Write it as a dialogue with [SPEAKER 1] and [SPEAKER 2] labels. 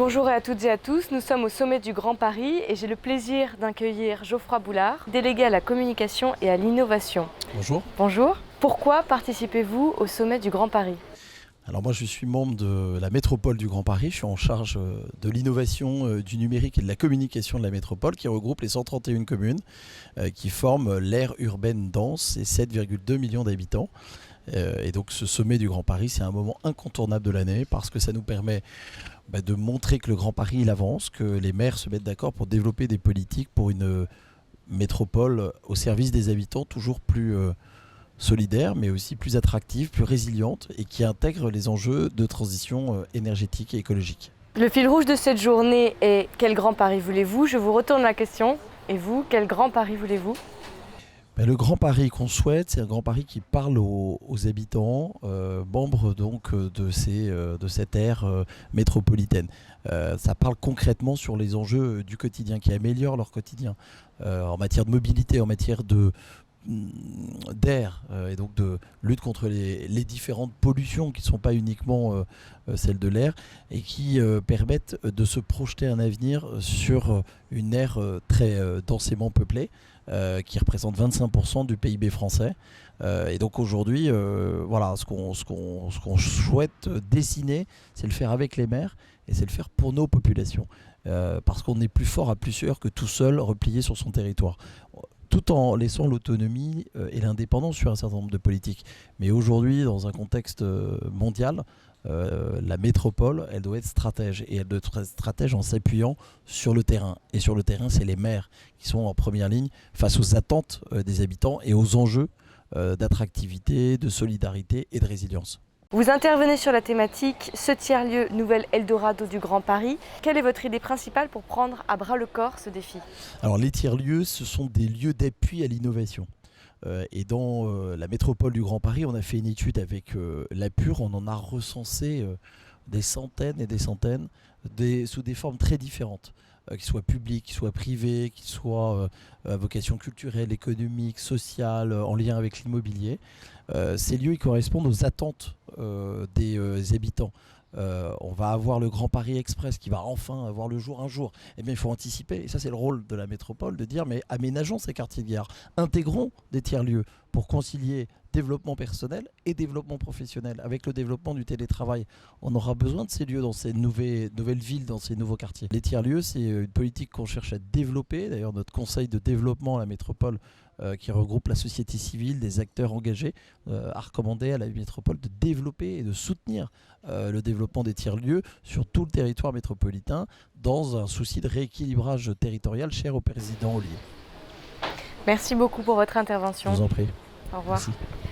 [SPEAKER 1] Bonjour à toutes et à tous, nous sommes au sommet du Grand Paris et j'ai le plaisir d'accueillir Geoffroy Boulard, délégué à la communication et à l'innovation.
[SPEAKER 2] Bonjour.
[SPEAKER 1] Bonjour. Pourquoi participez-vous au sommet du Grand Paris ?
[SPEAKER 2] Alors moi je suis membre de la métropole du Grand Paris, je suis en charge de l'innovation, du numérique et de la communication de la métropole qui regroupe les 131 communes qui forment l'aire urbaine dense et 7,2 millions d'habitants. Et donc ce sommet du Grand Paris, c'est un moment incontournable de l'année parce que ça nous permet de montrer que le Grand Paris il avance, que les maires se mettent d'accord pour développer des politiques pour une métropole au service des habitants toujours plus solidaire, mais aussi plus attractive, plus résiliente et qui intègre les enjeux de transition énergétique et écologique.
[SPEAKER 1] Le fil rouge de cette journée est « Quel Grand Paris voulez-vous ?» Je vous retourne la question. Et vous, quel Grand Paris voulez-vous ?
[SPEAKER 2] Le Grand Paris qu'on souhaite, c'est un Grand Paris qui parle aux habitants, membres donc de cette aire métropolitaine. Ça parle concrètement sur les enjeux du quotidien, qui améliorent leur quotidien en matière de mobilité, en matière d'air et donc de lutte contre les différentes pollutions qui ne sont pas uniquement celles de l'air et qui permettent de se projeter un avenir sur une aire très densément peuplée qui représente 25% du PIB français. Et donc aujourd'hui, voilà, ce qu'on souhaite dessiner, c'est le faire avec les maires et c'est le faire pour nos populations. Parce qu'on est plus fort à plusieurs que tout seul replié sur son territoire, tout en laissant l'autonomie et l'indépendance sur un certain nombre de politiques. Mais aujourd'hui, dans un contexte mondial, la métropole, elle doit être stratège. Et elle doit être stratège en s'appuyant sur le terrain. Et sur le terrain, c'est les maires qui sont en première ligne face aux attentes des habitants et aux enjeux d'attractivité, de solidarité et de résilience.
[SPEAKER 1] Vous intervenez sur la thématique « Ce tiers-lieu, nouvel Eldorado du Grand Paris ». Quelle est votre idée principale pour prendre à bras le corps ce défi ?
[SPEAKER 2] Alors les tiers-lieux, ce sont des lieux d'appui à l'innovation. Et dans la métropole du Grand Paris, on a fait une étude avec l'APUR, on en a recensé des centaines et des centaines sous des formes très différentes. Qu'ils soient publics, qu'ils soient privés, qu'ils soient à vocation culturelle, économique, sociale, en lien avec l'immobilier. Ces lieux ils correspondent aux attentes des habitants. On va avoir le Grand Paris Express qui va enfin avoir le jour un jour. Eh bien, il faut anticiper. Et ça, c'est le rôle de la métropole de dire mais aménageons ces quartiers de gare, intégrons des tiers-lieux pour concilier développement personnel et développement professionnel. Avec le développement du télétravail, on aura besoin de ces lieux dans ces nouvelles villes, dans ces nouveaux quartiers. Les tiers-lieux, c'est une politique qu'on cherche à développer. D'ailleurs, notre conseil de développement à la métropole, qui regroupe la société civile, des acteurs engagés, a recommandé à la métropole de développer et de soutenir le développement des tiers-lieux sur tout le territoire métropolitain dans un souci de rééquilibrage territorial cher au président Ollier.
[SPEAKER 1] Merci beaucoup pour votre intervention.
[SPEAKER 2] Je vous en prie.
[SPEAKER 1] Au revoir.
[SPEAKER 2] Merci.